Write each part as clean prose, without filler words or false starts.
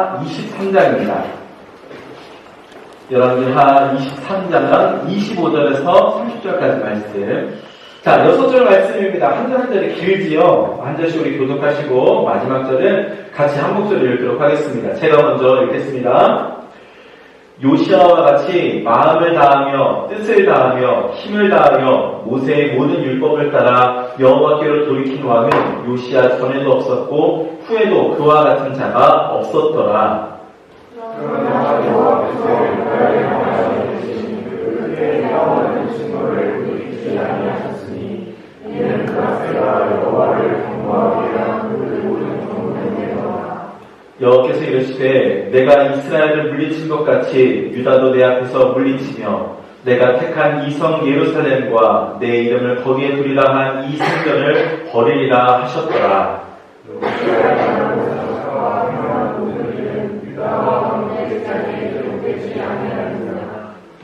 열왕기하 23장입니다. 열왕기하 23장 25절에서 30절까지 말씀. 자, 6절 말씀입니다. 한 절 한 절이 길지요. 한 절씩 우리 교독하시고 마지막 절은 같이 한 목소리를 읽도록 하겠습니다. 제가 먼저 읽겠습니다. 요시아와 같이 마음을 다하며 뜻을 다하며 힘을 다하며 모세의 모든 율법을 따라 여호와께로 돌이킨 왕은 요시아 전에도 없었고 후에도 그와 같은 자가 없었더라. 그러나 여호와께서 이스라엘의 하나님 되신 그의 영원한 증거를 돌이키지 아니하셨으니 이는 그라스가 여호와를 경고하게 한 그의 모든 경고되니라. 여호와께서 이르시되 내가 이스라엘을 물리친 것 같이 유다도 내 앞에서 물리치며 내가 택한 이 성 예루살렘과 내 이름을 거기에 두리라 한 이 성전을 버리리라 하셨더라.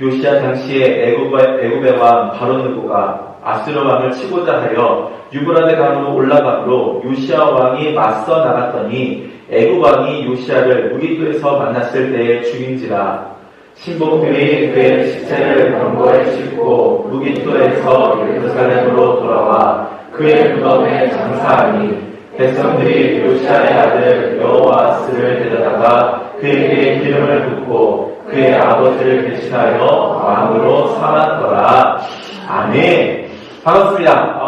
요시아 당시에 애굽의 왕 바로느고가 아수르 왕을 치고자 하여 유브라데 강으로 올라가므로 요시아 왕이 맞서 나갔더니 애굽 왕이 요시아를 무기토에서 만났을 때에 죽인지라. 신복들이 그의 시체를 병거에 싣고 무기토에서 예루살렘으로 돌아와 그의 무덤에 장사하니 백성들이 요시아의 아들 여호아스를 데려다가 그에게 기름을 붓고 그의 아버지를 대신하여 왕으로 삼았더라. 아멘. 반갑습니다.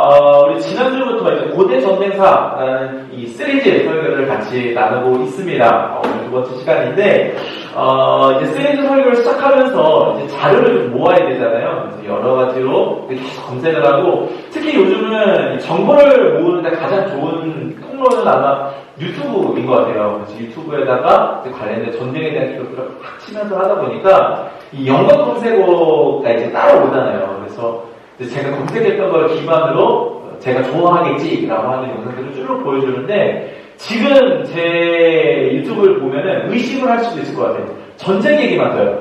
우리 지난주부터 이제 고대 전쟁사라는 이 시리즈 설교를 같이 나누고 있습니다. 오늘 두 번째 시간인데, 이제 시리즈 설교를 시작하면서 이제 자료를 좀 모아야 되잖아요. 그래서 여러 가지로 계속 검색을 하고, 특히 요즘은 정보를 모으는데 가장 좋은 통로는 아마 유튜브인 것 같아요. 그래서 유튜브에다가 관련된 전쟁에 대한 기록들을 팍 치면서 하다 보니까 이 연관 검색어가 이제 따라오잖아요. 그래서 제가 검색했던 걸 기반으로 제가 좋아하겠지라고 하는 영상들을 쭉 보여주는데 지금 제 유튜브를 보면은 의심을 할 수도 있을 것 같아요. 전쟁 얘기만 떠요.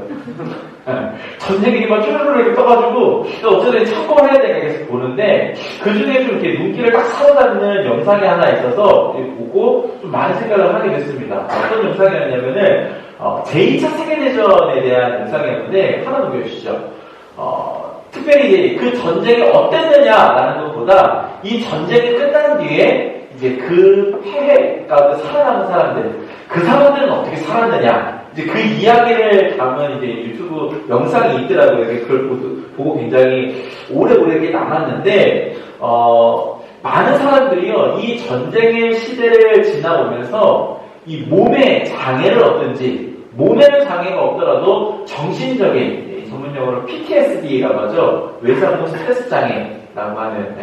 전쟁 얘기만 쭈르르 이렇게 떠가지고 어쨌든 참고를 해야 되니까 계속 보는데 그 중에 좀 이렇게 눈길을 딱 사로잡는 영상이 하나 있어서 보고 좀 많은 생각을 하게 됐습니다. 어떤 영상이었냐면은 제2차 세계대전에 대한 영상이었는데 하나 넘겨주시죠. 특별히 그 전쟁이 어땠느냐라는 것보다 이 전쟁이 끝난 뒤에 이제 그 폐해 가운데 살아남은 사람들, 그 사람들은 어떻게 살았느냐, 이제 그 이야기를 담은 이제 유튜브 영상이 있더라고요. 그걸 보고 굉장히 오래오래 남았는데, 많은 사람들이요, 이 전쟁의 시대를 지나오면서 이 몸의 장애를 얻든지, 몸에는 장애가 없더라도 정신적인, 전문용어로 PTSD라고 하죠. 외상후 스트레스 장애라고 하는,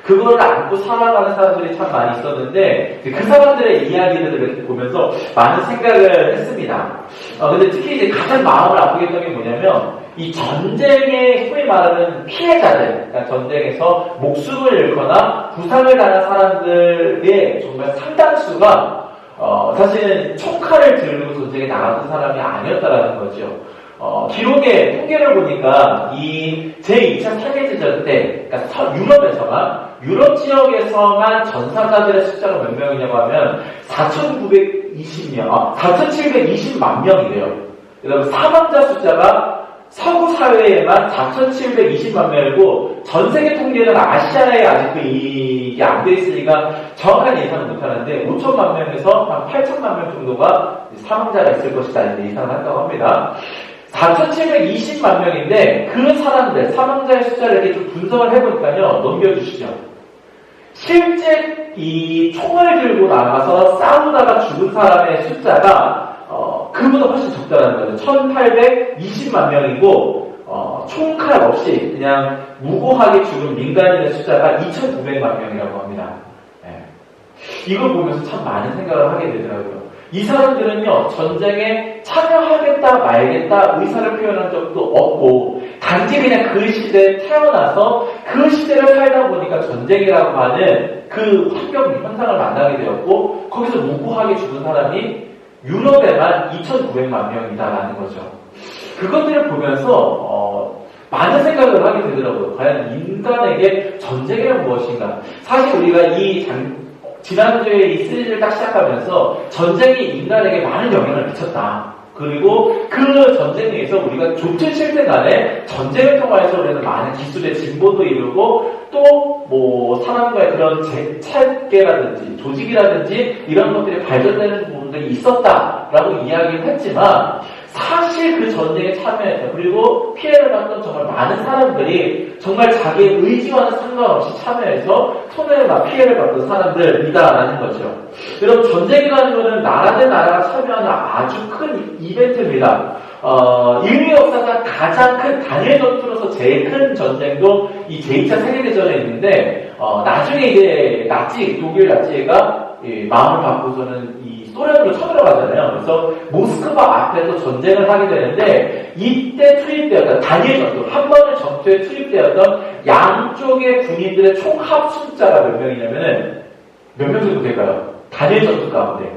그거를 안고 살아가는 사람들이 참 많이 있었는데, 그 사람들의 이야기들을 이렇게 보면서 많은 생각을 했습니다. 근데 특히 이제 가장 마음을 아프게 했던 게 뭐냐면, 이 전쟁의 소위 말하는 피해자들, 그러니까 전쟁에서 목숨을 잃거나 부상을 당한 사람들의 정말 상당수가, 사실은 총칼을 들고 전쟁에 나갔던 사람이 아니었다라는 거죠. 기록의 통계를 보니까 이 제2차 세계대전 때, 그러니까 유럽 지역에서만 전사자들의 숫자가 몇 명이냐고 하면 4,720만 명이래요. 그다음에 사망자 숫자가 서구 사회에만 4,720만 명이고 전 세계 통계는 아시아에 아직 이게 안 돼 있으니까 정확한 예상은 못 하는데 5천만 명에서 한 8천만 명 정도가 사망자가 있을 것이다 이렇게 예상을 한다고 합니다. 4,720만 명인데 그 사람들, 사망자의 숫자를 이렇게 좀 분석을 해보니까요. 넘겨주시죠. 실제 이 총을 들고 나가서 싸우다가 죽은 사람의 숫자가 그보다 훨씬 적다라는 거죠. 1,820만 명이고 총칼 없이 그냥 무고하게 죽은 민간인의 숫자가 2,900만 명이라고 합니다. 이걸 보면서 참 많은 생각을 하게 되더라고요. 이 사람들은요, 전쟁에 참여하겠다 말겠다 의사를 표현한 적도 없고, 단지 그냥 그 시대에 태어나서 그 시대를 살다 보니까 전쟁이라고 하는 그 현상을 만나게 되었고, 거기서 무고하게 죽은 사람이 유럽에만 2,900만 명이다라는 거죠. 그것들을 보면서, 많은 생각을 하게 되더라고요. 과연 인간에게 전쟁이란 무엇인가? 사실 우리가 지난주에 이 시리즈를 딱 시작하면서 전쟁이 인간에게 많은 영향을 미쳤다. 그리고 그 전쟁에서 우리가 좋든 싫든 간에 전쟁을 통해서 우리는 많은 기술의 진보도 이루고 또 뭐 사람과의 그런 체계라든지 조직이라든지 이런 것들이 발전되는 부분들이 있었다라고 이야기를 했지만 사실 그 전쟁에 참여했던 그리고 피해를 받던 정말 많은 사람들이 정말 자기의 의지와는 상관없이 참여해서 손해나 피해를 받던 사람들이다라는 거죠. 여러분 전쟁이라는 것은 나라 대 나라가 참여하는 아주 큰 이벤트입니다. 인류 역사상 가장 큰 단일 전투로서 제일 큰 전쟁도 이 제2차 세계대전에 있는데 나중에 이제 독일 나치가 마음을 바꾸고서는 이 소련으로 쳐들어가잖아요. 그래서 모스크바 앞에서 전쟁을 하게 되는데 이때 투입되었던 단일 전투, 한 번의 전투에 투입되었던 양쪽의 군인들의 총합 숫자가 몇 명이냐면은 몇 명 정도 될까요? 단일 전투 가운데.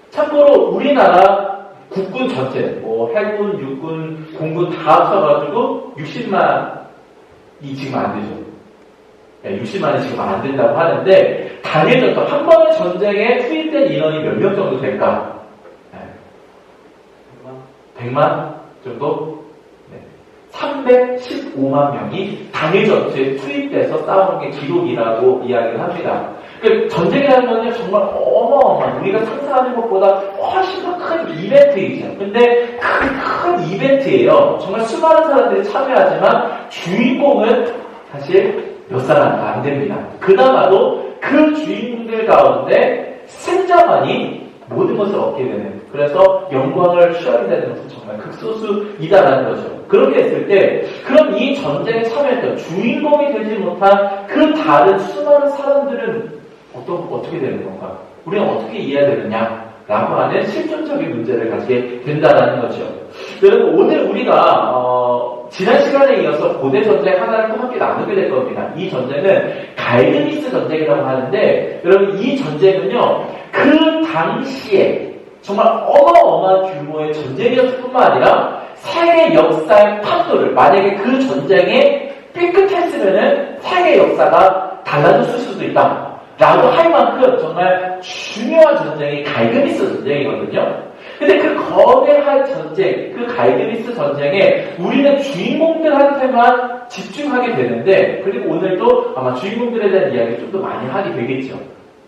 참고로 우리나라 국군 전체, 뭐 해군, 육군, 공군 다 합쳐가지고 60만이 지금 안 되죠. 네, 60만이 지금 안 된다고 하는데 단일 전투, 한 번의 전쟁에 투입된 인원이 몇 명 정도 될까? 네. 100만 정도? 네. 315만 명이 단일 전투에 투입돼서 싸우는 게 기록이라고 이야기를 합니다. 전쟁이라는 건 정말 어마어마한 우리가 상상하는 것보다 훨씬 더 큰 이벤트이죠. 근데 큰 이벤트예요. 정말 수많은 사람들이 참여하지만 주인공은 사실 몇 사람 안 됩니다. 그나마도 그 주인공들 가운데 승자만이 모든 것을 얻게 되는, 그래서 영광을 취하게 되는 것은 정말 극소수이다라는 거죠. 그렇게 했을 때 그럼 이 전쟁에 참여했던 주인공이 되지 못한 그 다른 수많은 사람들은 어떻게 되는 건가? 우리는 어떻게 이해해야 되느냐? 라고 하는 실존적인 문제를 가지게 된다는 거죠. 여러분, 오늘 우리가 지난 시간에 이어서 고대 전쟁 하나를 또 함께 나누게 될 겁니다. 이 전쟁은 갈드미스 전쟁이라고 하는데, 여러분, 이 전쟁은요, 그 당시에 정말 어마어마한 규모의 전쟁이었을 뿐만 아니라 세계 역사의 판도를, 만약에 그 전쟁에 삐끗했으면은 세계 역사가 달라졌을 수도 있다. 라고 할 만큼 정말 중요한 전쟁이 갈드미스 전쟁이거든요. 근데 그 거대한 전쟁, 그 갈드미스 전쟁에 우리는 주인공들한테만 집중하게 되는데, 그리고 오늘도 아마 주인공들에 대한 이야기 좀 더 많이 하게 되겠죠.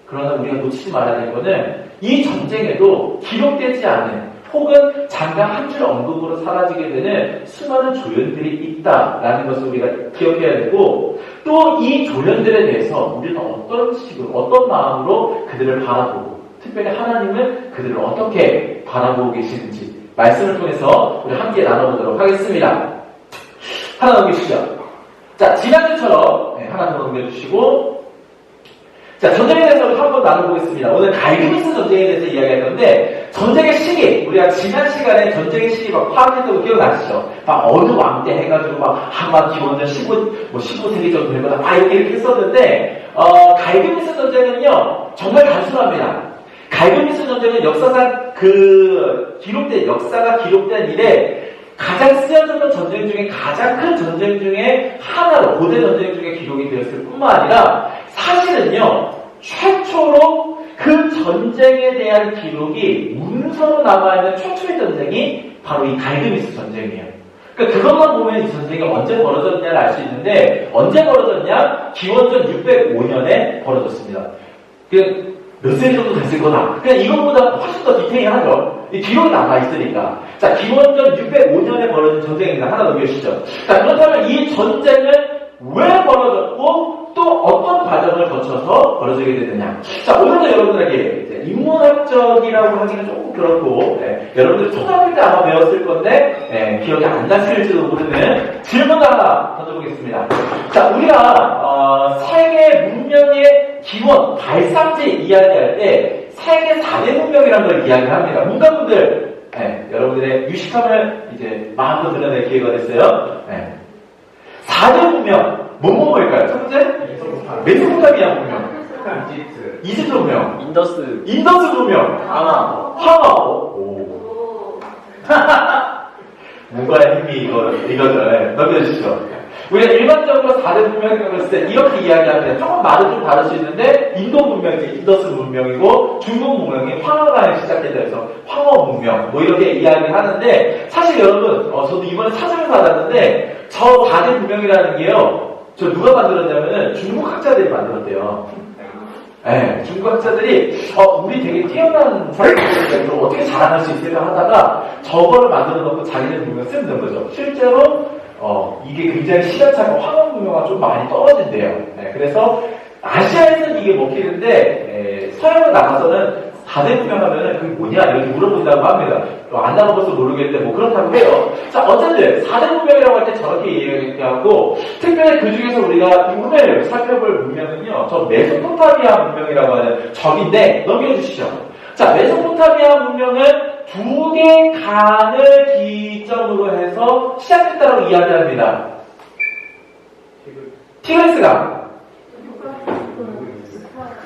그러나 우리가 놓치지 말아야 될 거는 이 전쟁에도 기록되지 않은 혹은 잠깐 한 줄 언급으로 사라지게 되는 수많은 조연들이 있다라는 것을 우리가 기억해야 되고, 또 이 조연들에 대해서 우리는 어떤 식으로, 어떤 마음으로 그들을 바라보고, 특별히 하나님은 그들을 어떻게 바라보고 계시는지 말씀을 통해서 우리 함께 나눠보도록 하겠습니다. 하나 넘겨주시죠. 자, 지난주처럼 하나 더 넘겨주시고, 자, 전쟁에 대해서 한번 나눠보겠습니다. 오늘 갈드미스 전쟁에 대해서 이야기할 건데, 전쟁의 시기, 우리가 지난 시간에 전쟁의 시기 막 파악했던 거 기억나시죠? 막 어느 왕 때 해가지고 막 기원전 15세기 정도 되거나 이렇게 했었는데, 갈드미스 전쟁은요, 정말 단순합니다. 갈드미스 전쟁은 역사상 역사가 기록된 일에 가장 쓰여졌던 전쟁 중에 가장 큰 전쟁 중에 하나로, 고대 전쟁 중에 기록이 되었을 뿐만 아니라, 사실은요, 최초로 그 전쟁에 대한 기록이 문서로 남아있는 최초의 전쟁이 바로 이 갈드미스 전쟁이에요. 그러니까 그것만 보면 이 전쟁이 언제 벌어졌냐를 알 수 있는데, 언제 벌어졌냐? 기원전 605년에 벌어졌습니다. 몇 세기 정도 됐을 거다. 그냥 이것보다 훨씬 더 디테일하죠. 이 기록이 남아있으니까. 자, 기원전 605년에 벌어진 전쟁입니다. 하나 넘겨주시죠. 자, 그렇다면 이 전쟁은 왜 벌어졌고, 또 어떤 과정을 거쳐서 벌어지게 되느냐. 자, 오늘도 여러분들에게 이제 인문학적이라고 하기는 조금 그렇고, 여러분들 초등학교 때 아마 배웠을 건데, 기억이 안 나실지도 모르는 질문을 하나 던져보겠습니다. 자, 우리가, 세계 문명의 기원, 발상지 이야기할 때, 세계 4대 문명이라는 걸 이야기를 합니다. 문과분들, 여러분들의 유식함을 이제 마음껏 드러낼 기회가 됐어요. 4대 문명, 뭐일까요? 첫 번째? 메소포타미아 문명. 이집트 문명. 인더스 문명. 황하. 오. 문과의 힘이 이거죠. 넘겨주시죠. 우리가 일반적으로 4대 문명이라고 했을 때 이렇게 이야기하면 조금 말은 좀 다를 수 있는데 인도 문명이 인더스 문명이고 중국 문명이 황허가 시작했다 해서 황허 문명 뭐 이렇게 이야기하는데 사실 여러분 저도 이번에 찾으면서 알았는데 저 4대 문명이라는 게요 저 누가 만들었냐면은 중국 학자들이 만들었대요. 네, 중국 학자들이 우리 되게 뛰어난 사람들이 어떻게 자랑할 수 있을까 하다가 저거를 만들어 놓고 자기들 문명을 쓰는 거죠. 실제로 이게 굉장히 시간차가 황허 문명과 좀 많이 떨어진대요. 네, 그래서 아시아에서는 이게 먹히는데 서양으로 나가서는 4대 문명 하면은 그게 뭐냐 이렇게 물어본다고 합니다. 안 나가봐서 모르겠는데 뭐 그렇다고 해요. 자 어쨌든 4대 문명이라고 할 때 저렇게 얘기하고 특별히 그 중에서 우리가 오늘 살펴볼 문명은요 저 메소포타미아 문명이라고 하는 적인데 넘겨주시죠. 자 메소포타미아 문명은 2개 강을 기점으로 해서 시작했다고 이야기합니다. 티그리스강,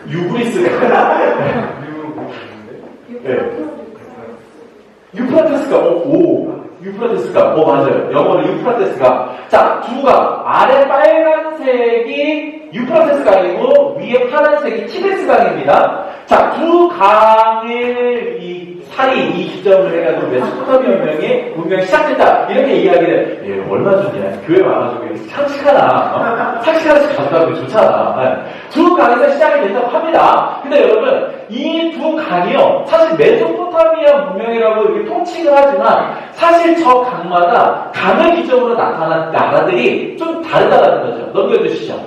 유브리스강, 유프라테스강, 유프라테스강, 맞아요. 영어로 유프라테스강. 자, 두강. 아래 빨간색이 유프라테스강이고, 위에 파란색이 티그리스강입니다. 자, 두 강을 이 기점을 해가지고 메소포타미아 문명이 시작됐다. 이렇게 이야기를, 얼마 전이야. 교회 와가지고 상식 하나씩 간다고 좋잖아. 두 강에서 시작이 됐다고 합니다. 근데 여러분, 이 두 강이요. 사실 메소포타미아 문명이라고 이렇게 통칭을 하지만, 사실 저 강마다 강을 기점으로 나타난 나라들이 좀 다르다는 거죠. 넘겨주시죠.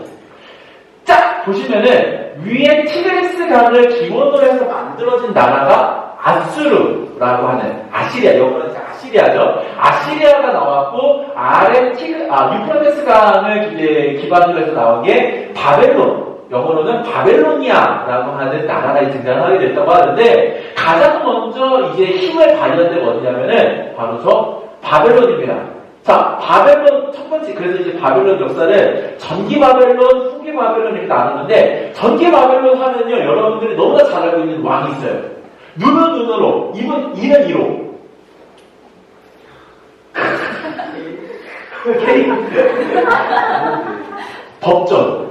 자, 보시면은, 위에 티그리스 강을 기원으로 해서 만들어진 나라가 아수르라고 하는 아시리아, 영어로는 아시리아죠. 아시리아가 나왔고 아래 유프라테스 강을 기반으로 해서 나온 게 바벨론, 영어로는 바벨로니아라고 하는 나라가 등장하게 됐다고 하는데 가장 먼저 이제 힘을 발휘한 데가 어디냐면은 바로 저 바벨론입니다. 자, 바벨론 첫 번째, 그래서 이제 바벨론 역사를 전기 바벨론, 후기 바벨론 이렇게 나누는데 전기 바벨론 하면요 여러분들이 너무나 잘 알고 있는 왕이 있어요. 눈은 눈으로, 이는 이로. 법전.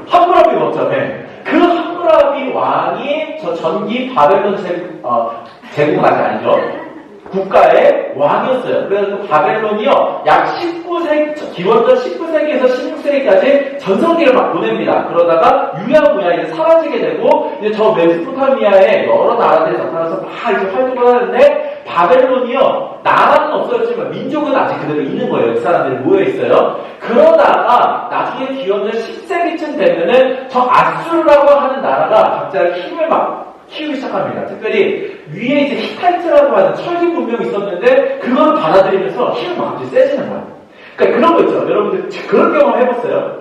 함무라비 법전. 네. 그 함무라비 왕이 저 전기 바벨론 제국은 아직 아니죠. 국가의 왕이었어요. 그래서 그 바벨론이요, 약 19세기, 기원전 19세기에서 16세기까지 전성기를 막 보냅니다. 그러다가 유야무야 이제 사라지게 되고, 이제 저 메소포타미아의 여러 나라들이 나타나서 막 이제 활동을 하는데, 바벨론이요, 나라는 없어졌지만 민족은 아직 그대로 있는 거예요. 그 사람들이 모여있어요. 그러다가 나중에 기원전 10세기쯤 되면은 저 아수르라고 하는 나라가 갑자기 힘을 막 키우기 시작합니다. 특별히 위에 이제 히타이트라고 하는 철기 문명이 있었는데 그걸 받아들이면서 힘이 막 갑자기 세지는 거예요. 그러니까 그런 거 있죠. 여러분들 그런 경험 해봤어요?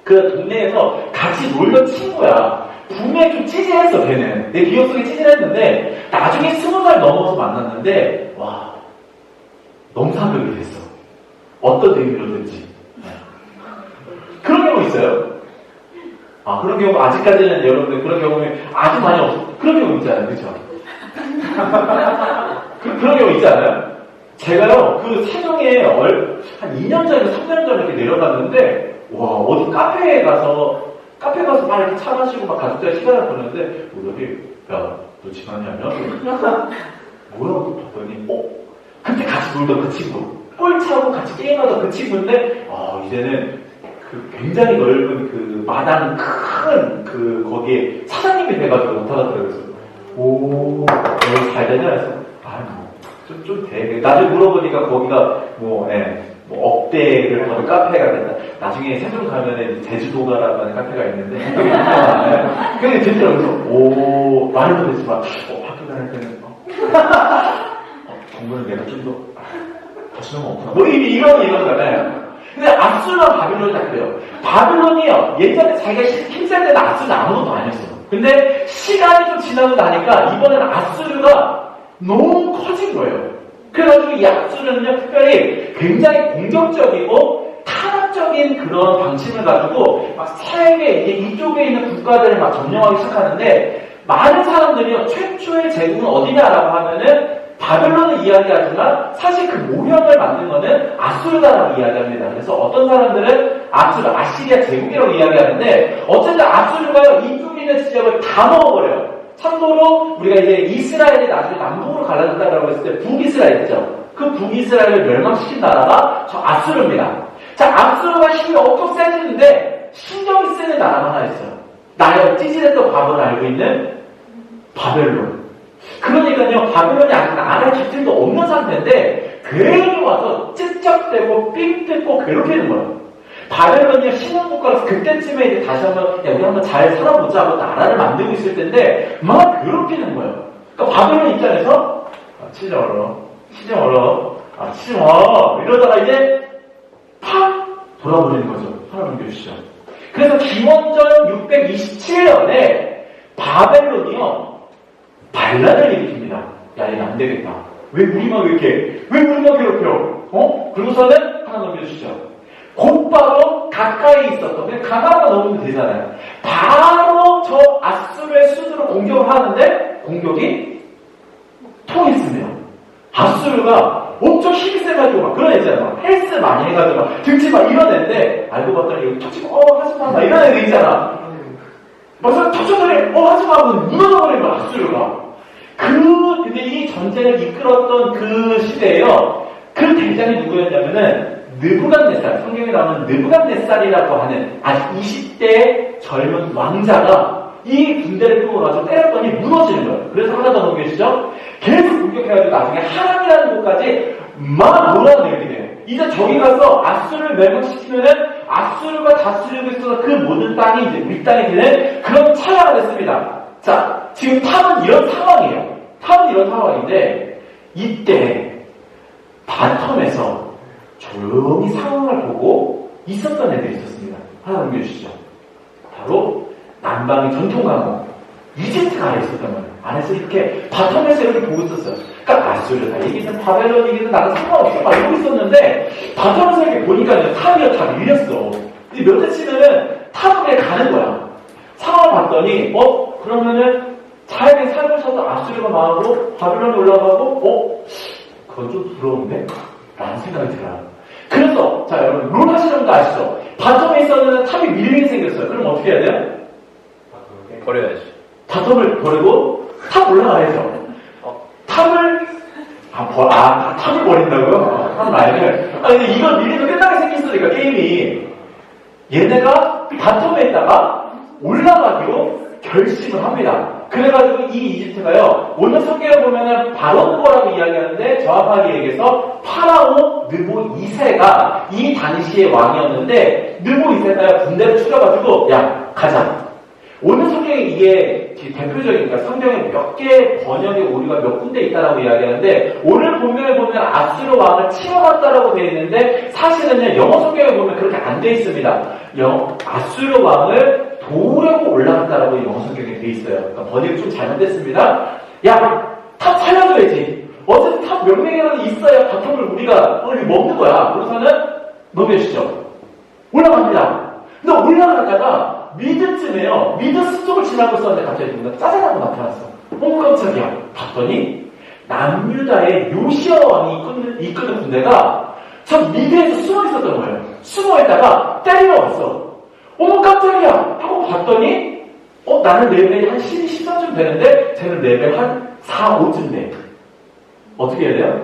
그 동네에서 같이 놀던 친구야. 분명히 좀 찌질했어, 걔는. 내 기억 속에 찌질했는데 나중에 20살 넘어서 만났는데 와, 너무 사극이 됐어. 어떤 의미로든지. 그런 경우 있어요. 그런 경우 아직까지는 여러분들 그런 경험이 아주 많이 없어. 그런 경우 있잖아요, 그렇죠? 그런 경우 있잖아요. 제가요 그 세종에 한 2년 전에 3년 전에 이렇게 내려갔는데 와 어디 카페에 가서 막 이렇게 차 마시고 막 가족들 시간을 보냈는데 여기 야너 집 왔냐면 뭐라고 봤더니 그때 같이 놀던 그 친구 꼴 차고 같이 게임하던 그 친구인데 이제는 그 굉장히 넓은 그 마당 큰 거기에 사장님이 돼가지고 못하더라고요. 그래서 여기 잘 되냐 해서 좀 돼. 나중에 물어보니까 거기가 억대를 거는 카페가 된다. 나중에 세종 가면은 제주도가라고 하는 카페가 있는데 그게 들더라고요. 말을 못했지만 학교 다닐 때는 공부는 내가 좀 더 신경 없구나. 뭐 이런 거잖아요. 근데 아수르랑 바빌론이 다 그래요. 바빌론이요, 예전에 자기가 힘쓸 때는 아수르는 아무것도 아니었어요. 근데 시간이 좀 지나고 나니까 이번에는 아수르가 너무 커진 거예요. 그래가지고 이 아수르는요, 특별히 굉장히 공격적이고 탄압적인 그런 방침을 가지고 막 세계 이쪽에 있는 국가들을 막 점령하기 시작하는데 많은 사람들이요, 최초의 제국은 어디냐라고 하면은 바벨론을 이야기하지만 사실 그 모형을 만든 거는 아수르다라고 이야기합니다. 그래서 어떤 사람들은 아시리아 제국이라고 이야기하는데 어쨌든 아수르가 이쪽 있는 지역을 다 먹어버려요. 참고로 우리가 이제 이스라엘이 나중에 남북으로 갈라졌다고 했을 때 북이스라엘이죠. 그 북이스라엘을 멸망시킨 나라가 저 아수르입니다. 자, 아수르가 힘이 엄청 세지는데 신경이 쓰는 나라가 하나 있어요. 나의 찌질했던 과거를 알고 있는 바벨론. 그러니까요, 바벨론이 아직 나라의 기틀도 없는 상태인데 괜히 와서 찝쩍대고 삥 뜯고 괴롭히는 거예요. 바벨론이 신흥국가라서 그때쯤에 이제 다시 한번 우리 한번 잘 살아보자 하고 나라를 만들고 있을 텐데 막 괴롭히는 거예요. 그러니까 바벨론 입장에서 치지 마 이러다가 이제 팍 돌아버리는 거죠. 하나 넘겨주시죠. 그래서 기원전 627년에 바벨론이요 반란을 일으킵니다. 야, 이거 안 되겠다. 왜 우리만 괴롭혀? 그러고서는 하나 넘겨주시죠. 곧바로 가까이 있었던, 그냥 가까이가 넘으면 되잖아요. 바로 저 아수르의 수도를 공격을 하는데 공격이 통했습니다. 아수르가 엄청 힘이 세가지고 막 그런 애잖아요. 막 헬스 많이 해가지고 막 등치 막 이런 애인데 알고 봤더니 여기 턱 치고 하지마 막 이런 애들 있잖아. 막상 턱 쳐더니 하지마 하고 무너져버린 거야 아수르가. 근데 이 전쟁을 이끌었던 그 시대에요. 그 대장이 누구였냐면은 느부갓네살, 성경에 나오는 느부갓네살이라고 하는 아직 20대 젊은 왕자가 이 군대를 끌고 가서 때렸더니 무너지는 거예요. 그래서 하나 더 넘겨주시죠. 계속 공격해가지고 나중에 하란이라는 곳까지 막 몰아내게 돼요. 이제 저기 가서 아수르를 멸망시키면은 아수르가 다스리고 있어서 그 모든 땅이 이제 우리 땅이 되는 그런 차야가 됐습니다. 자, 지금 탑은 이런 상황이에요. 탑은 이런 상황인데 이때 바텀에서 조용히 상황을 보고 있었던 애들이 있었습니다. 하나 넘겨주시죠. 바로 남방의 전통 강국 이집트가 안에 있었단 말이에요. 안에서 이렇게 바텀에서 이렇게 보고 있었어요. 그러니까 아수르다 이기든 바벨론 이기든 나는 상관없어 막 이러고 있었는데 바텀에서 이렇게 보니까 탑이 다 밀렸어. 근데 몇 대 치면은 탑에 가는 거야. 상황을 봤더니 그러면은 차라리 삶을 쳐서 아수르가 망하고 바벨론이 올라가고 그건 좀 부러운데? 라는 생각이 들어요. 그래서 자 여러분 롤 하시는 거 아시죠? 바텀에 있었는데 탑이 밀리게 생겼어요. 그럼 어떻게 해야 돼요? 버려야지. 바텀을 버리고 탑 올라가야죠. 탑을 탑을 버린다고요? 탑 라인을. 근데 이걸 밀리면 끝나게 생겼으니까 게임이 얘네가 바텀에 있다가 올라가기로 결심을 합니다. 그래가지고 이 이집트가요, 오늘 성경을 보면은 바로코라고 이야기하는데 정확하게 얘기해서 파라오 느보 2세가 이 당시의 왕이었는데 느보 2세가 군대를 추려가지고 야 가자. 오늘 성경에 이게 대표적인 그러니까 성경에 몇 개 번역의 오류가 몇 군데 있다라고 이야기하는데 오늘 본문에 보면 아수르 왕을 치러갔다라고 되어 있는데 사실은요 영어 성경에 보면 그렇게 안 되어 있습니다. 아수르 왕을 도우려고 올라갔다라고 영어 성경에 되어 있어요. 그러니까 번역이 좀 잘못됐습니다. 야, 탑 살려줘야지. 어쨌든 탑 몇 명이라도 있어야 바텀을 우리가 먹는 거야. 그래서는 넘겨주시죠. 올라갑니다. 근데 올라가다가 미드쯤에요. 미드 숲속을 지나고 있었는데 갑자기 누군가 짜증나고 나타났어. 깜짝이야. 봤더니 남유다의 요시아 왕이 이끄는 군대가 저 미드에서 숨어 있었던 거예요. 숨어 있다가 때리러 왔어. 깜짝이야! 하고 봤더니, 나는 레벨이 한 12, 13쯤 되는데, 쟤는 레벨 한 4, 5쯤 돼. 어떻게 해야 돼요?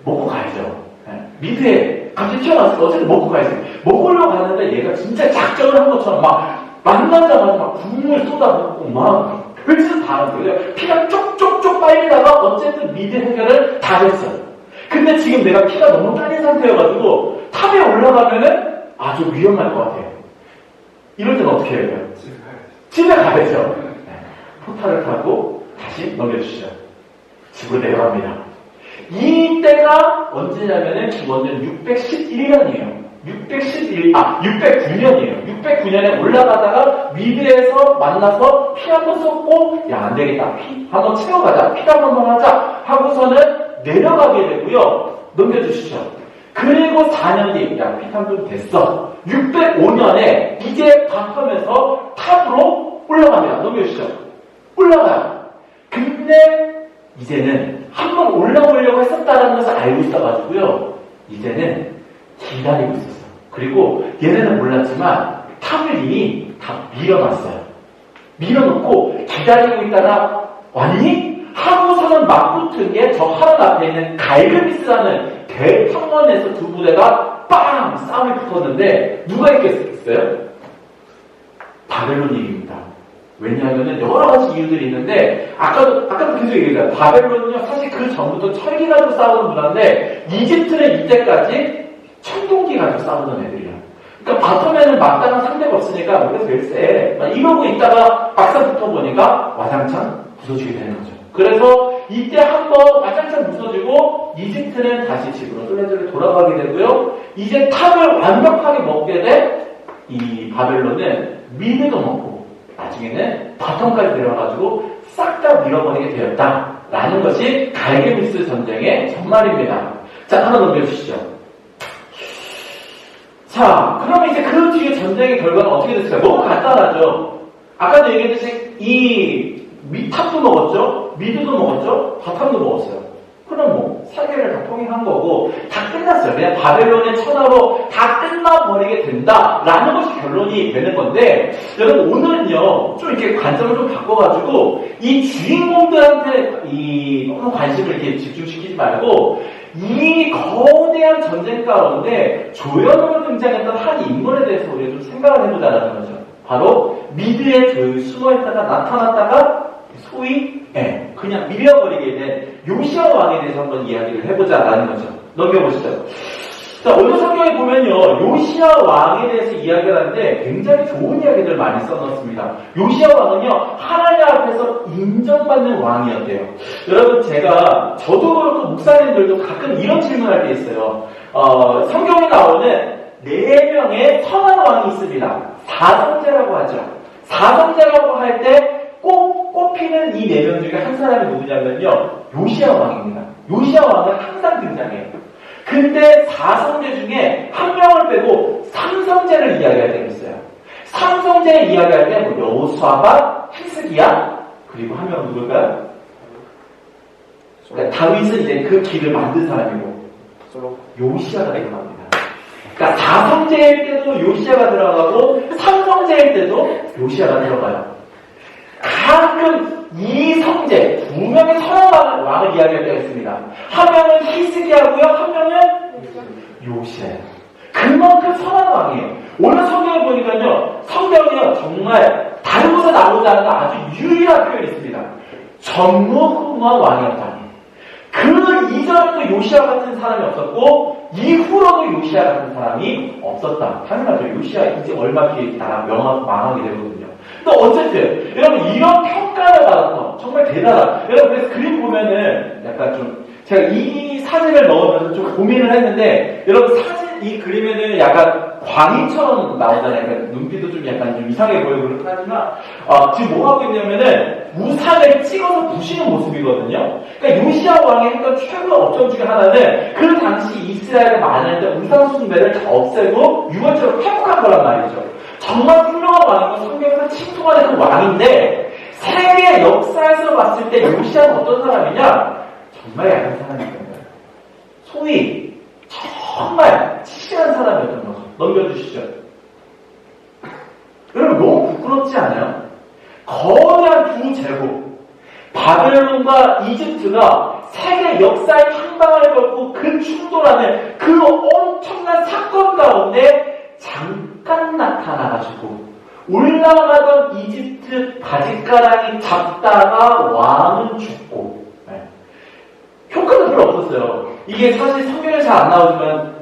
먹고 가야죠. 네. 미드에 갑자기 튀어나왔어. 어쨌든 먹고 가야지. 먹으려고 가는데 얘가 진짜 작전을 한 것처럼 막, 만나자마자 막 국물 쏟아붓고 막, hul스 다 하는 거예요. 피가 쪽쪽쪽 빨리다가 어쨌든 미드 해결을 다 했어요. 근데 지금 내가 피가 너무 딸린 상태여가지고, 탑에 올라가면은, 아주 위험할 것 같아요. 이럴 때는 어떻게 해야 돼요? 집에 가야죠. 네. 포탈을 타고 다시 넘겨주시죠. 집으로 내려갑니다. 이때가 언제냐면은 기원전 611년이에요. 609년이에요. 609년에 올라가다가 미드에서 만나서 피 한 번 쏟고 야 안되겠다. 피 한번 채워가자. 피가 한번 하자 하고서는 내려가게 되고요. 넘겨주시죠. 그리고 4년 뒤, 야, 피탐 됐어. 605년에 이제 바텀에서 탑으로 올라갑니다. 넘겨주시죠. 올라가요. 근데 이제는 한번 올라오려고 했었다는 것을 알고 있어가지고요. 이제는 기다리고 있었어요. 그리고 얘네는 몰랐지만 탑을 이미 다 밀어놨어요. 밀어놓고 기다리고 있다가 왔니? 하고서는 맞붙은 게 저 하늘 앞에 있는 갈그미스라는 대평원에서 두 부대가 빵! 싸움이 붙었는데 누가 이겼어요? 바벨론입니다. 왜냐하면 여러 가지 이유들이 있는데 아까도 계속 얘기했잖아요. 바벨론은요 사실 그 전부터 철기 가지고 싸우는 문화인데 이집트는 이때까지 청동기 가지고 싸우던 애들이야. 그러니까 바텀에는 마땅한 상대가 없으니까 우리가 제일 세. 이러고 있다가 막상 붙어보니까 와장창 부서지게 되는 거죠. 그래서 이때 한번 와장창 부서지고 이집트는 다시 집으로 쫄래쫄래 돌아가게 되고요. 이제 탑을 완벽하게 먹게 된 이 바벨론은 미드도 먹고 나중에는 바텀까지 내려가지고 싹 다 밀어버리게 되었다라는 것이 갈게미스 전쟁의 전말입니다. 자, 하나 넘겨주시죠. 자, 그러면 이제 그 뒤에 전쟁의 결과는 어떻게 됐을까요? 너무 간단하죠. 아까도 얘기했듯이 이 탑도 먹었죠, 미드도 먹었죠, 바텀도 먹었어요. 그럼 뭐 세계를 다 통일한 거고 다 끝났어요. 그냥 바벨론의 천하로 다 끝나버리게 된다라는 것이 결론이 되는 건데, 여러분 오늘은요 좀 이렇게 관점을 좀 바꿔가지고 이 주인공들한테 너무 관심을 이렇게 집중시키지 말고 이 거대한 전쟁 가운데 조연으로 등장했던 한 인물에 대해서 우리가 좀 생각을 해보자라는 거죠. 바로 미드에 숨어있다가 나타났다가 소위 그냥 밀려버리게 된 요시야 왕에 대해서 한번 이야기를 해보자라는 거죠. 넘겨보시죠. 자, 오늘 성경에 보면요 요시야 왕에 대해서 이야기를 하는데 굉장히 좋은 이야기들 많이 써놨습니다. 요시야 왕은요 하나님 앞에서 인정받는 왕이었대요. 여러분 저도 그렇고 목사님들도 가끔 이런 질문할 때 있어요. 성경에 나오는 4명의 선한 왕이 있습니다. 사성제라고 하죠. 사성제라고 할 때 꼭 꼽히는 이 4명 중에 한 사람이 누구냐면요 요시야 왕입니다. 요시야 왕은 항상 등장해요. 근데 4성제 중에 한 명을 빼고 3성제를 이야기할 때가 있어요. 3성제 이야기할 때 뭐 여호수아가, 히스기야, 그리고 한 명은 누굴까요? 그러니까 다윗은 이제 그 길을 만든 사람이고 요시야가 들어갑니다. 그러니까 4성제일 때도 요시야가 들어가고 3성제일 때도 요시야가 들어가요. 가끔 2성제, 2명의 선한 왕을 이야기할 때가 있습니다. 한 명은 히스기야고요, 한 명은 요시야예요. 그만큼 선한 왕이에요. 오늘 성경에 보니까요, 성경이요 정말 다른 곳에 나오지 않은 아주 유일한 표현이 있습니다. 전무후무한 왕이었다. 그 이전에도 요시야 같은 사람이 없었고 이후로도 요시야 같은 사람이 없었다. 당연하죠. 요시야 이제 얼마 뒤에 나라 망하게 되거든요. 또 어쨌든 여러분 이런 평가를 받았던 정말 대단하다. 여러분 그래서 그림 보면은 약간 좀 제가 이 사진을 넣으면서 좀 고민을 했는데, 여러분 이 그림에는 약간 광인처럼 나오잖아요. 약간 눈빛도 좀 약간 좀 이상해 보이고 그렇긴 하지만 지금 뭐 하고 있냐면은 우산을 찍어서 부시는 모습이거든요. 그러니까 요시야 왕의 했던 최고 업적 중에 하나는 그 당시 이스라엘의 많은 우상 숭배를 다 없애고 유월절을 회복한 거란 말이죠. 정말 훌륭한 왕이고 성경에서 칭송하는 그 왕인데, 세계 역사에서 봤을 때 요시야는 어떤 사람이냐? 정말 약한 사람이었던 거예요. 소위 정말 치밀한 사람이었던 거죠. 넘겨주시죠. 여러분 너무 부끄럽지 않아요? 거대한 두 제국 바벨론과 이집트가 세계 역사의 한 방을 걸고 그 충돌하는 그 엄청난 사건 가운데 잠깐 나타나가지고 올라가던 이집트 바짓가랑이 잡다가 왕은 죽고, 효과는 별로 없었어요. 이게 사실 성경에 잘 안 나오지만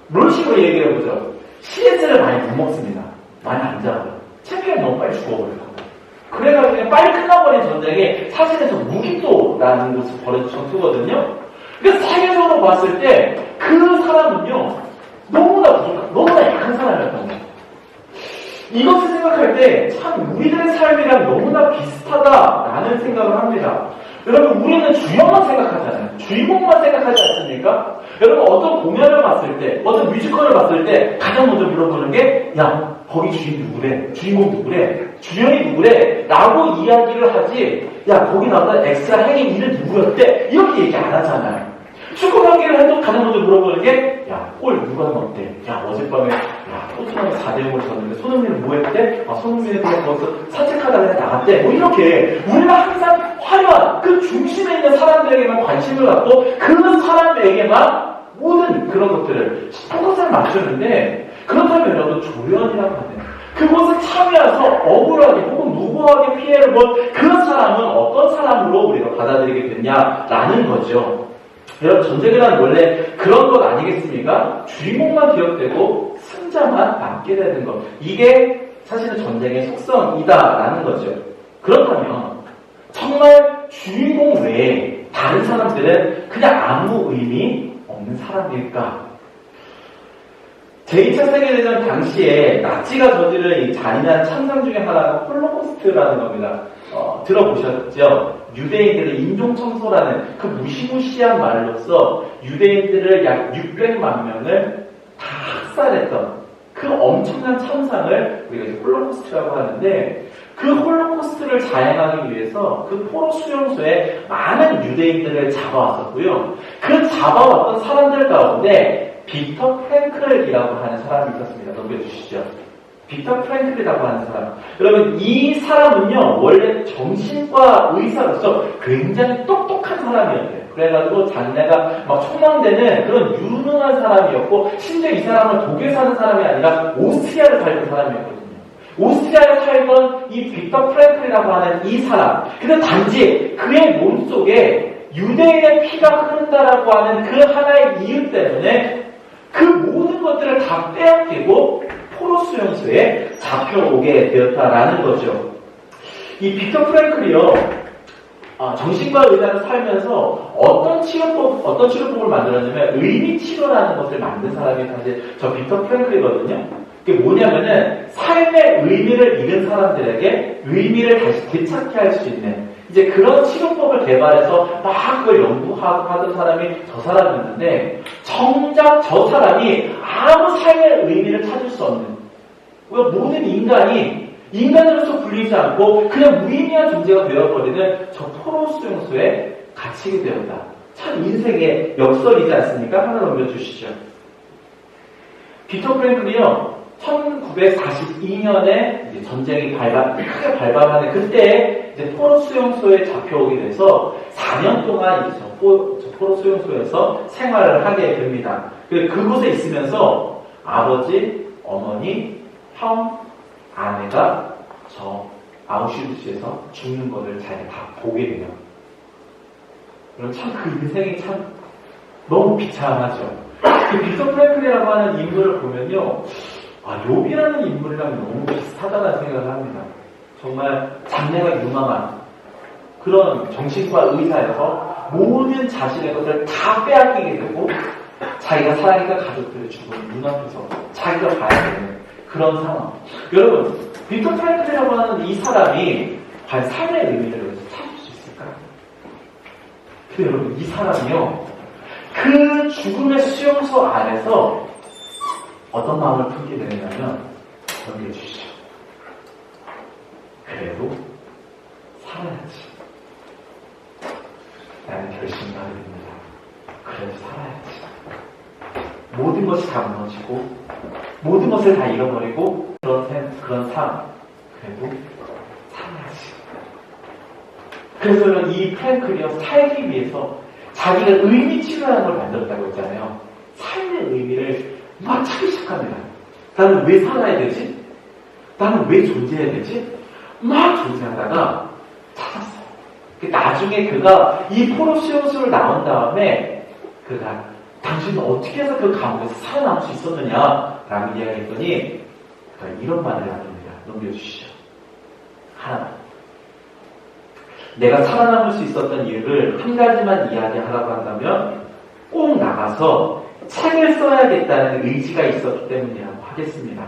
이런 식으로 얘기해보죠. CS를 많이 못 먹습니다. 많이 안 잡아요. 챔피언이 너무 빨리 죽어버려요. 그래가지고 그냥 빨리 끝나버린 전쟁이 사실에서 무기토라는 곳에서 벌어진 전투거든요. 그래서 세계적으로 봤을 때 그 사람은요 너무나 부족한, 너무나 약한 사람이었던 거예요. 이것을 생각할 때 참 우리들의 삶이랑 너무나 비슷하다라는 생각을 합니다. 여러분 우리는 주역만 생각하잖아요. 주인공만 생각하지 않습니까? 여러분 어떤 공연을 봤을 때, 어떤 뮤지컬을 봤을 때 가장 먼저 물어보는 게, 야 거기 주인 누구래? 주인공 누구래? 주연이 누구래? 라고 이야기를 하지, 야, 거기 나왔던 X랑 행인 이름 누구였대? 이렇게 얘기 안 하잖아요. 축구 경기를 해도 가장 먼저 물어보는 게, 야, 골 누가 넣었대? 야, 어젯밤에, 야, 토트넘이 4대0을 졌는데, 손흥민은 뭐 했대? 아, 손흥민은 그냥 거기서 산책하다가 나갔대. 뭐 이렇게, 우리가 항상 화려한 그 중심에 있는 사람들에게만 관심을 갖고, 그 사람에게만 모든 그런 것들을 포커스를 맞추는데, 그렇다면 여러분, 조연이라고 하는, 그것을 참여해서 억울하게 혹은 무고하게 피해를 본 그 사람은 어떤 사람으로 우리가 받아들이게 됐냐라는 거죠. 여러분, 전쟁이란 원래 그런 것 아니겠습니까? 주인공만 기억되고 승자만 남게 되는 것. 이게 사실은 전쟁의 속성이다라는 거죠. 그렇다면 정말 주인공 외에 다른 사람들은 그냥 아무 의미 없는 사람일까? 제2차 세계대전 당시에 나치가 저지른 이 잔인한 참상 중에 하나가 홀로코스트라는 겁니다. 들어보셨죠? 유대인들의 인종청소라는 그 무시무시한 말로써 유대인들을 약 600만 명을 다 학살했던 그 엄청난 참상을 우리가 이제 홀로코스트라고 하는데, 그 홀로코스트를 자행하기 위해서 그 포로 수용소에 많은 유대인들을 잡아왔었고요. 그 잡아왔던 사람들 가운데 빅터 프랭클이라고 하는 사람이 있었습니다. 넘겨주시죠. 빅터 프랭클이라고 하는 사람. 여러분, 이 사람은요, 원래 정신과 의사로서 굉장히 똑똑한 사람이었대요. 그래가지고 자기네가 막 촉망되는 그런 유능한 사람이었고, 심지어 이 사람은 독일에 사는 사람이 아니라 오스트리아를 살던 사람이었거든요. 오스트리아에 살던 이 빅터 프랭클이라고 하는 이 사람. 근데 단지 그의 몸속에 유대인의 피가 흐른다라고 하는 그 하나의 이유 때문에 그 모든 것들을 다 빼앗기고 포로 수용소에 잡혀오게 되었다라는 거죠. 이 빅터 프랭클이요, 정신과 의사로 살면서 어떤 치료법을 만들었냐면 의미 치료라는 것을 만든 사람이 사실 저 빅터 프랭클이거든요. 그게 뭐냐면은 삶의 의미를 잃은 사람들에게 의미를 다시 되찾게 할 수 있는 이제 그런 치료법을 개발해서 막 그걸 연구하던 사람이 저 사람이었는데, 정작 저 사람이 아무 삶의 의미를 찾을 수 없는, 모든 인간이 인간으로서 불리지 않고 그냥 무의미한 존재가 되어버리는 저 포로 수용소에 갇히게 되었다. 참 인생의 역설이지 않습니까? 하나 넘겨주시죠. 빅터 프랭클이요, 1942년에 전쟁이 크게 발발하는 그때 이제 포로 수용소에 잡혀오게 돼서 4년 동안 이제 저 포로 수용소에서 생활을 하게 됩니다. 그곳에 있으면서 아버지, 어머니, 형, 아내가 저 아우슈비츠에서 죽는 것을 자기가 다 보게 돼요. 그럼 참 그 인생이 참 너무 비참하죠. 빅터 프랭클이라고 하는 인물을 보면요, 욥이라는 인물이랑 너무 비슷하다는 생각을 합니다. 정말 장래가 유망한 그런 정신과 의사여서 모든 자신의 것을 다 빼앗기게 되고, 자기가 사랑했던 가족들의 죽음을 눈앞에서 자기가 봐야 되는 그런 상황. 여러분, 빅터 프랭클이라고 하는 이 사람이 과연 삶의 의미를 여기서 찾을 수 있을까요? 근데 여러분, 이 사람이요, 그 죽음의 수용소 안에서 어떤 마음을 품게 되느냐면, 넘겨주시죠. 그래도 살아야지. 나는 결심하게 됩니다. 그래도 살아야지. 모든 것이 다 무너지고 모든 것을 다 잃어버리고 그런 삶, 그래도 살아야지. 그래서 이 프랭클이요, 살기 위해서 자기가 의미 치료라는 걸 만들었다고 했잖아요. 삶의 의미를 막 찾기 시작합니다. 나는 왜 살아야 되지? 나는 왜 존재해야 되지? 막 존재하다가 찾았어요. 나중에 그가 이 포로 수용소를 나온 다음에 그가 당신은 어떻게 해서 그 감옥에서 살아남을 수 있었느냐 라고 이야기했더니 그가 이런 말을 합니다. 넘겨주시죠. 하나, 내가 살아남을 수 있었던 이유를 한 가지만 이야기하라고 한다면 꼭 나가서 책을 써야겠다는 의지가 있었기 때문이라고 하겠습니다.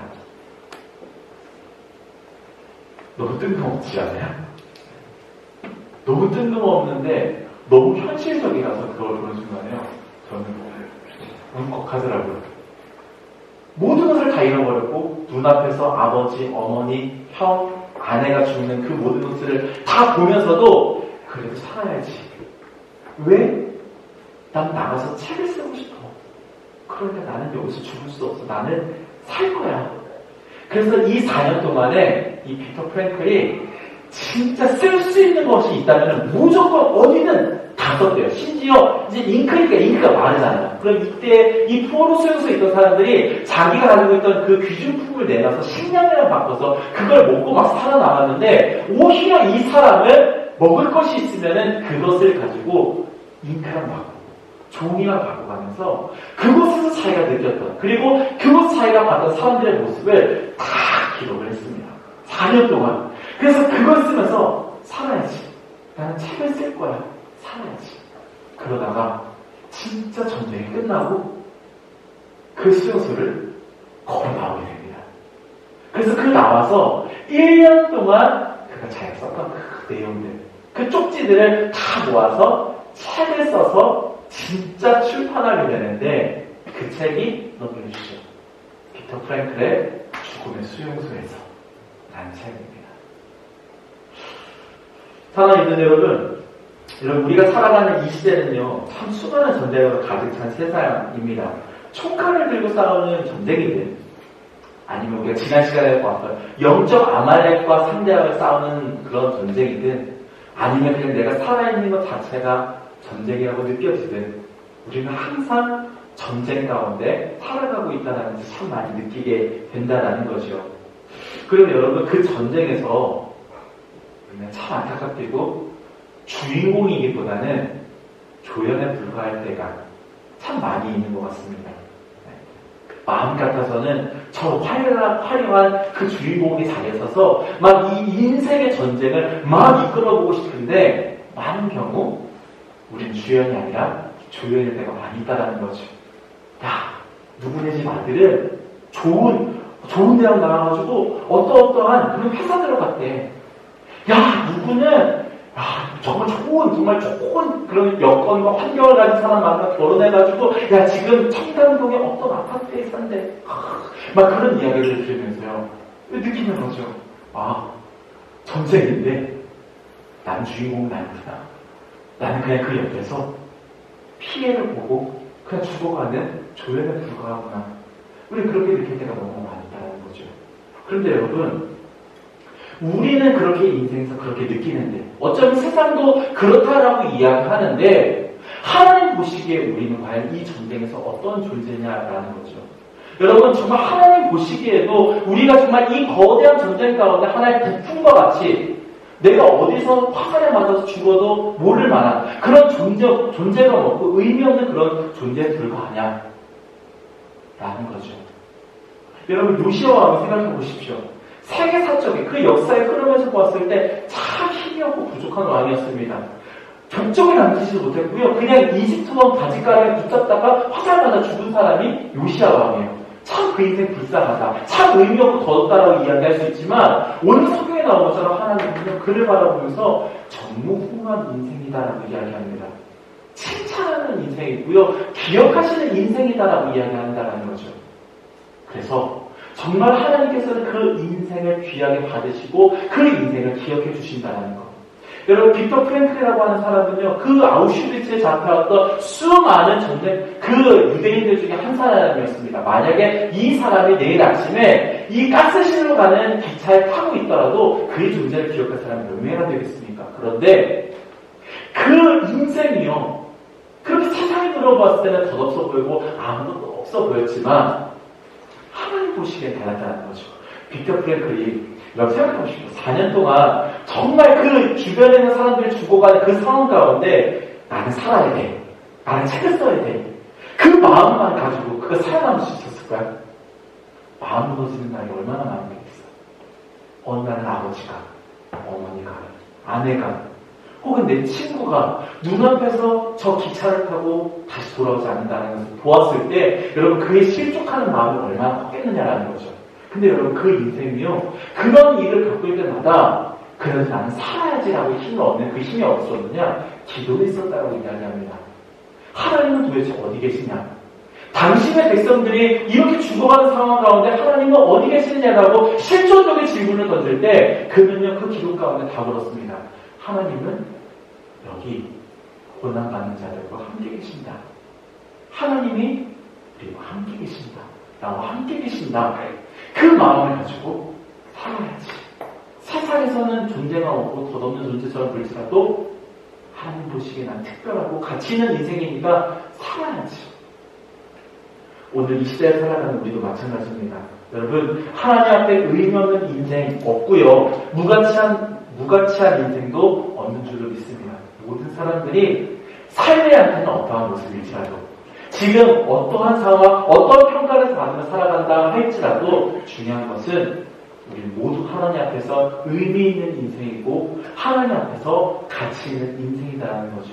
너무 뜬금없지 않아요? 너무 뜬금없는데 너무 현실적이라서 그걸 보는 순간에요, 저는 울컥하더라고요. 모든 것을 다 잃어버렸고 눈앞에서 아버지, 어머니, 형, 아내가 죽는 그 모든 것들을 다 보면서도 그래도 살아야지. 왜? 난 나가서 책을 쓰고 싶어. 그러니까 나는 여기서 죽을 수 없어. 나는 살 거야. 그래서 이 4년 동안에 이 빅터 프랭클이 진짜 쓸 수 있는 것이 있다면 무조건 어디든 다 썼대요. 심지어 이제 잉크가 마르잖아요. 그럼 이때 이 포로 수용소에 있던 사람들이 자기가 가지고 있던 그 귀중품을 내놔서 식량이랑 바꿔서 그걸 먹고 막 살아남았는데 오히려 이 사람은 먹을 것이 있으면은 그것을 가지고 잉크랑 바꾸고 종이랑 바꿔가면서 그곳에서 자기가 느꼈던 그리고 그곳 자기가 봤던 사람들의 모습을 다 기록을 했습니다. 4년 동안. 그래서 그걸 쓰면서 살아야지. 나는 책을 쓸 거야. 살아야지. 그러다가 진짜 전쟁이 끝나고 그 수용소를 걸어 나오게 됩니다. 그래서 그 나와서 1년 동안 그가 자기가 썼던 그 내용들, 그 쪽지들을 다 모아서 책을 써서 진짜 출판하게 되는데 그 책이 넘겨주시죠. 빅터 프랭클의 죽음의 수용소에서 라는 책입니다. 사랑하는 여러분, 우리가 살아가는 이 시대는요, 참 수많은 전쟁으로 가득 찬 세상입니다. 총칼을 들고 싸우는 전쟁이든, 아니면 우리가 지난 시간에 보았던 영적 아말렉과 상대하여 싸우는 그런 전쟁이든, 아니면 그냥 내가 살아있는 것 자체가 전쟁이라고 느껴지든, 우리는 항상 전쟁 가운데 살아가고 있다는 것을 참 많이 느끼게 된다는 거죠. 그런데 여러분, 그 전쟁에서 우리는 참 안타깝게도 주인공이기보다는 조연에 불과할 때가 참 많이 있는 것 같습니다. 마음 같아서는 저 화려한 그 주인공이 자리에 서서 막 이 인생의 전쟁을 막 이끌어보고 싶은데 많은 경우 우린 주연이 아니라 조연일 때가 많이 있다는 거죠. 야, 누구네 집 아들은 좋은 대학 나와가지고 어떠한 그런 회사 들어갔대. 야, 누구는 정말 좋은 그런 여건과 환경을 가진 사람 만나 결혼해가지고 야, 지금 청담동에 어떤 아파트에 산대. 막 그런 이야기를 들으면서요. 느끼는 거죠. 전쟁인데 난 주인공은 아니구나. 나는 그냥 그 옆에서 피해를 보고 그냥 죽어가는 조연에 불과하구나. 우리 그렇게 느낄 때가 너무 많다는 거죠. 그런데 여러분, 우리는 그렇게 인생에서 그렇게 느끼는데 어쩌면 세상도 그렇다라고 이야기하는데 하나님 보시기에 우리는 과연 이 전쟁에서 어떤 존재냐라는 거죠. 여러분, 정말 하나님 보시기에도 우리가 정말 이 거대한 전쟁 가운데 하나의 부품과 같이 내가 어디서 화살에 맞아서 죽어도 모를 만한 그런 존재가 없고 의미 없는 그런 존재에 불과하냐 라는 거죠. 여러분, 요시야 왕을 생각해 보십시오. 세계사적인 그 역사의 흐름에서 보았을 때 참 힘이 없고 부족한 왕이었습니다. 격정을 남기지 못했고요. 그냥 이집트 왕 바짓가랑에 붙잡다가 화살 맞아 죽은 사람이 요시야 왕이에요. 참 그 인생 불쌍하다. 참 의미 없고 더럽다라고 이야기할 수 있지만 오늘 성경에 나온 것처럼 하나님은 그를 바라보면서 전무후무한 인생이다라고 이야기합니다. 칭찬하는 인생이고요. 기억하시는 인생이다라고 이야기한다는 거죠. 그래서 정말 하나님께서는 그 인생을 귀하게 받으시고 그 인생을 기억해 주신다는 것. 여러분, 빅터 프랭클이라고 하는 사람은요, 그 아우슈비츠에 잡혀왔던 수많은 전쟁, 그 유대인들 중에 한 사람이었습니다. 만약에 이 사람이 내일 아침에 이 가스실로 가는 기차에 타고 있더라도 그의 존재를 기억할 사람이 몇 명이나 되겠습니까? 그런데 그 인생이요, 그렇게 세상에 들어봤을 때는 덧없어 보이고 아무것도 없어 보였지만 하나님 보시기에 달랐다는 거죠. 빅터 프랭클이 여러분 생각해보십시오. 4년 동안 정말 그 주변에 있는 사람들이 죽어가는 그 상황 가운데 나는 살아야 돼. 나는 책을 써야 돼. 그 마음만 가지고 그거 살아남을 수 있었을까요? 마음 무너지는 날이 얼마나 많겠어요. 어느 날은 아버지가, 어머니가, 아내가, 혹은 내 친구가 눈앞에서 저 기차를 타고 다시 돌아오지 않는다는 것을 보았을 때 여러분 그의 실족하는 마음이 얼마나 컸겠느냐라는 거죠. 근데 여러분 그 인생이요, 그런 일을 겪을 때마다 그래서 나는 살아야지라고 힘을 얻는 그 힘이 없었느냐? 기도에 있었다고 이야기합니다. 하나님은 도대체 어디 계시냐? 당신의 백성들이 이렇게 죽어가는 상황 가운데 하나님은 어디 계시느냐라고 실존적인 질문을 던질 때 그는요 그 기도 가운데 다 물었습니다. 하나님은 여기 고난받는 자들과 함께 계신다. 하나님이 그리고 함께 계신다. 나와 함께 계신다. 그 마음을 가지고 살아야지. 세상에서는 존재가 없고 덧없는 존재처럼 보일지라도 하나님 보시기에 난 특별하고 가치 있는 인생이니까 살아야지. 오늘 이 시대에 살아가는 우리도 마찬가지입니다. 여러분, 하나님 앞에 의미 없는 인생 없고요. 무가치한 인생도 없는 줄로 믿습니다. 모든 사람들이 삶의 한테는 어떠한 모습일지라도 지금 어떠한 상황, 어떤 평가를 받으며 살아간다 할지라도 중요한 것은 우리 모두 하나님 앞에서 의미 있는 인생이고 하나님 앞에서 가치 있는 인생이다라는 거죠.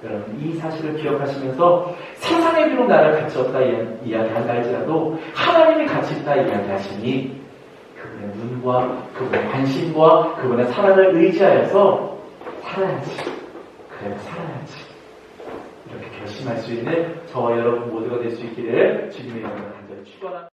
여러분 이 사실을 기억하시면서 세상에 비록 나를 가치 없다 이야기한다 할지라도 하나님이 가치 있다 이야기하시니 그분의 눈과 그분의 관심과 그분의 사랑을 의지하여서 살아야지. 그래 살아야지. 이렇게 결심할 수 있는 저와 여러분 모두가 될 수 있기를 주님의 이름으로 간절히 축원합니다.